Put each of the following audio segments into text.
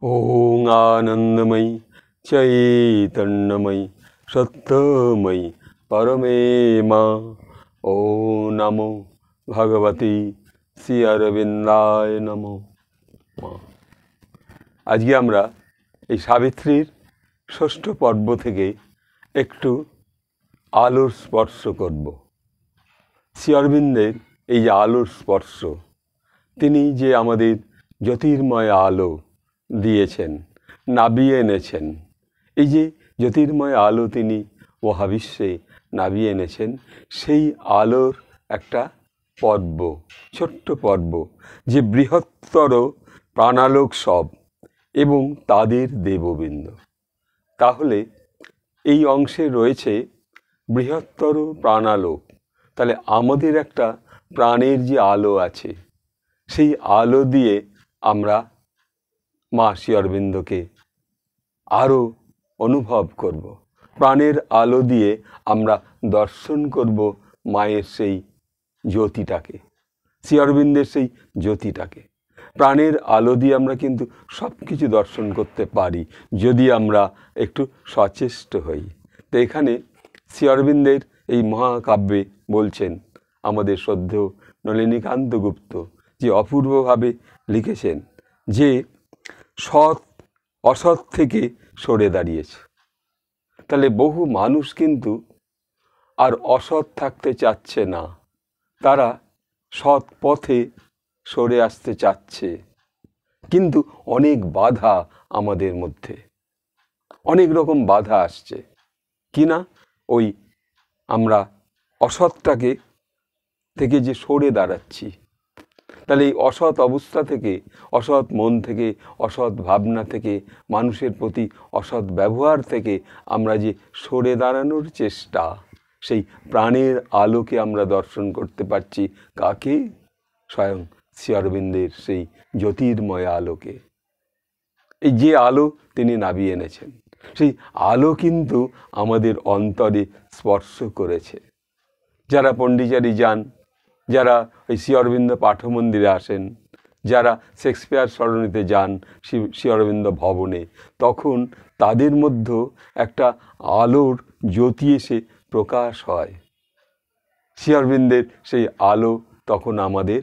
ওং আনন্দময়ী চৈতন্যময়ী সত্যময়ী পরমে মা। ও নমো ভগবতী শ্রী অরবিন্দায় নমো। আজকে আমরা এই সাবিত্রীর ষষ্ঠ পর্ব থেকে একটু আলোর স্পর্শ করব। শ্রী অরবিন্দের এই যে আলোর স্পর্শ, তিনি যে আমাদের জ্যোতির্ময় আলো দিয়েছেন, নাবিয়ে এনেছেন, এই যে জ্যোতির্ময় আলো তিনি মহাবিশ্বে নাবিয়ে এনেছেন, সেই আলোর একটা পর্ব, ছোট্ট পর্ব, যে বৃহত্তর প্রাণালোক সব এবং তাদের দেববৃন্দ। তাহলে এই অংশে রয়েছে বৃহত্তর প্রাণালোক। তাহলে আমাদের একটা প্রাণের যে আলো আছে, সেই আলো দিয়ে আমরা মা শ্রী অরবিন্দকে আরও অনুভব করব। প্রাণের আলো দিয়ে আমরা দর্শন করব মায়ের সেই জ্যোতিটাকে, শ্রী অরবিন্দের সেই জ্যোতিটাকে। প্রাণের আলো দিয়ে আমরা কিন্তু সব কিছু দর্শন করতে পারি যদি আমরা একটু সচেষ্ট হই। তো এখানে শ্রী অরবিন্দের এই মহাকাব্যে বলছেন আমাদের শ্রদ্ধেয় নলিনীকান্ত গুপ্ত, যে অপূর্বভাবে লিখেছেন যে সৎ অসৎ থেকে সরে দাঁড়িয়েছে। তাহলে বহু মানুষ কিন্তু আর অসৎ থাকতে চাচ্ছে না, তারা সৎ পথে সরে আসতে চাচ্ছে। কিন্তু অনেক বাধা আমাদের মধ্যে, অনেক রকম বাধা আসছে কিনা, ওই আমরা অসৎটাকে থেকে যে সরে দাঁড়াচ্ছি। তাহলে এই অসৎ অবস্থা থেকে, অসৎ মন থেকে, অসৎ ভাবনা থেকে, মানুষের প্রতি অসৎ ব্যবহার থেকে আমরা যে সরে দাঁড়ানোর চেষ্টা, সেই প্রাণের আলোকে আমরা দর্শন করতে পারছি। কাকে? স্বয়ং শ্রী অরবিন্দের সেই জ্যোতির্ময় আলোকে। এই যে আলো তিনি নাবিয়ে এনেছেন, সেই আলো কিন্তু আমাদের অন্তরে স্পর্শ করেছে। যারা পণ্ডিচারী যান, যারা ওই শ্রী অরবিন্দ পাঠ মন্দিরে আসেন, যারা শেক্সপিয়ার সরণিতে যান শ্রী অরবিন্দ ভবনে, তখন তাদের মধ্যে একটা আলোর জ্যোতি এসে প্রকাশ হয়। শ্রী অরবিন্দের সেই আলো তখন আমাদের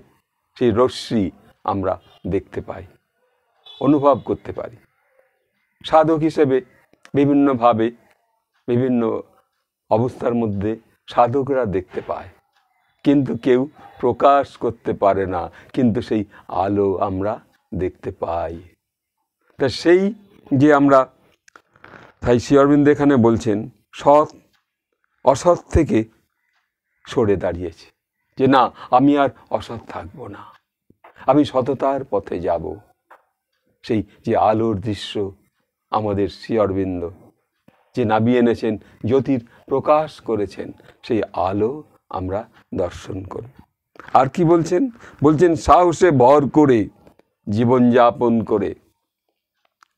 সেই রশ্মি আমরা দেখতে পাই, অনুভব করতে পারি। সাধক হিসেবে বিভিন্নভাবে বিভিন্ন অবস্থার মধ্যে সাধকরা দেখতে পায়, কিন্তু কেউ প্রকাশ করতে পারে না, কিন্তু সেই আলো আমরা দেখতে পাই। তা সেই যে আমরা, তাই শ্রী অরবিন্দ এখানে বলছেন সৎ অসৎ থেকে সরে দাঁড়িয়েছে, যে না, আমি আর অসৎ থাকবো না, আমি সততার পথে যাব। সেই যে আলোর দৃশ্য আমাদের শ্রী অরবিন্দ যে নাবিয়ে এনেছেন, জ্যোতির প্রকাশ করেছেন, সেই আলো আমরা দর্শন করব। আর কি বলছেন? বলছেন সাহসে ভর করে জীবনযাপন করে।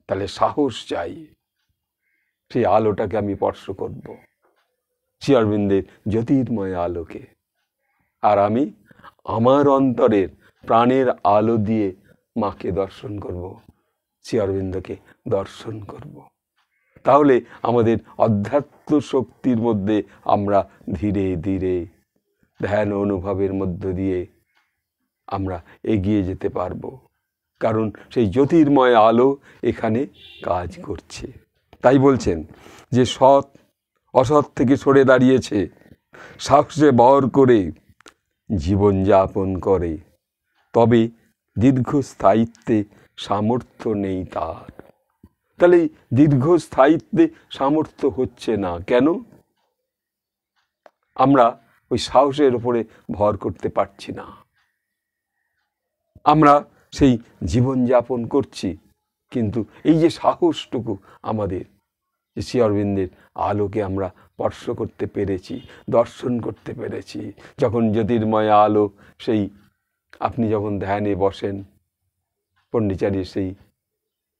তাহলে সাহস চাই, সেই আলোটাকে আমি স্পর্শ করব, শ্রী অরবিন্দের জ্যোতির্ময় আলোকে। আর আমি আমার অন্তরের প্রাণের আলো দিয়ে মাকে দর্শন করব, শ্রী অরবিন্দকে দর্শন করব। তাহলে আমাদের অধ্যাত্ম শক্তির মধ্যে আমরা ধীরে ধীরে ধ্যান অনুভবের মধ্য দিয়ে আমরা এগিয়ে যেতে পারবো, কারণ সেই জ্যোতির্ময় আলো এখানে কাজ করছে। তাই বলছেন যে সৎ অসৎ থেকে সরে দাঁড়িয়েছে, সাহসে ভর করে জীবনযাপন করে, তবে দীর্ঘস্থায়িত্বে সামর্থ্য নেই তার। তাহলে দীর্ঘস্থায়িত্বে সামর্থ্য হচ্ছে না কেন? আমরা ওই সাহসের উপরে ভর করতে পারছি না। আমরা সেই জীবনযাপন করছি, কিন্তু এই যে সাহসটুকু আমাদের, শ্রী অরবিন্দের আলোকে আমরা স্পর্শ করতে পেরেছি, দর্শন করতে পেরেছি। যখন জ্যোতির্ময় আলো, সেই আপনি যখন ধ্যানে বসেন পণ্ডিচারীর সেই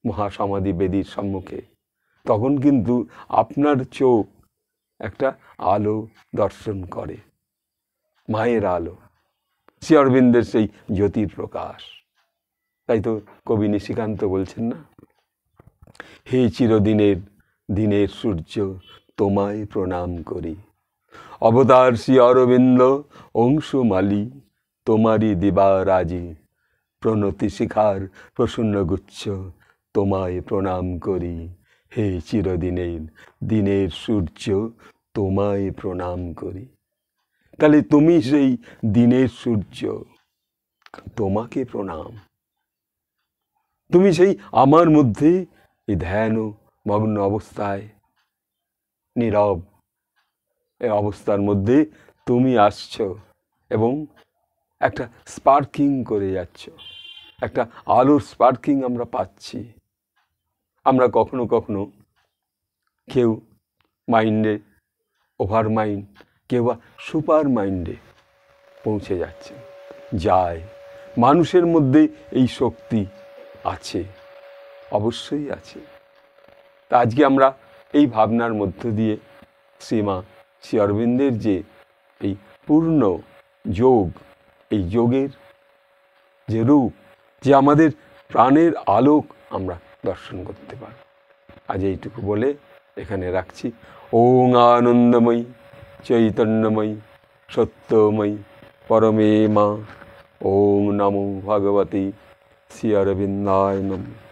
মহাসমাধি বেদির সম্মুখে, তখন কিন্তু আপনার চোখ একটা আলো দর্শন করে, মায়ের আলো। শ্রী অরবিন্দের সেই জ্যোতির প্রকাশ। তাই তো কবি নিশিকান্ত বলছেন না, হে চিরদিনের দিনের সূর্য তোমায় প্রণাম করি, অবতার শ্রী অরবিন্দ অংশুমালী, তোমারই দিবারাজি প্রণতি শিখার প্রসন্ন গুচ্ছ তোমায় প্রণাম করি, হে চিরদিনের দিনের সূর্য তোমায় প্রণাম করি। তাহলে তুমি সেই দিনের সূর্য, তোমাকে প্রণাম। তুমি সেই আমার মধ্যে এই ধ্যান মগ্ন অবস্থায়, নীরব এই অবস্থার মধ্যে তুমি আসছো এবং একটা স্পার্কিং করে যাচ্ছ, একটা আলোর স্পার্কিং আমরা পাচ্ছি। আমরা কখনো কখনো কেউ মাইন্ডে ওভার মাইন্ড, কেউ বা সুপার মাইন্ডে পৌঁছে যাচ্ছে, যায়। মানুষের মধ্যে এই শক্তি আছে, অবশ্যই আছে। তা আজকে আমরা এই ভাবনার মধ্য দিয়ে শ্রী অরবিন্দের যে এই পূর্ণ যোগ, এই যোগের যে রূপ, যে আমাদের প্রাণের আলোক আমরা দর্শন করতে পারি। আজ এইটুকু বলে এখানে রাখছি। ওং আনন্দময়ী চৈতন্যময়ী সত্যময়ী পরমে মা। ওং নমো ভগবতী শ্রী অরবিন্দায় নমঃ।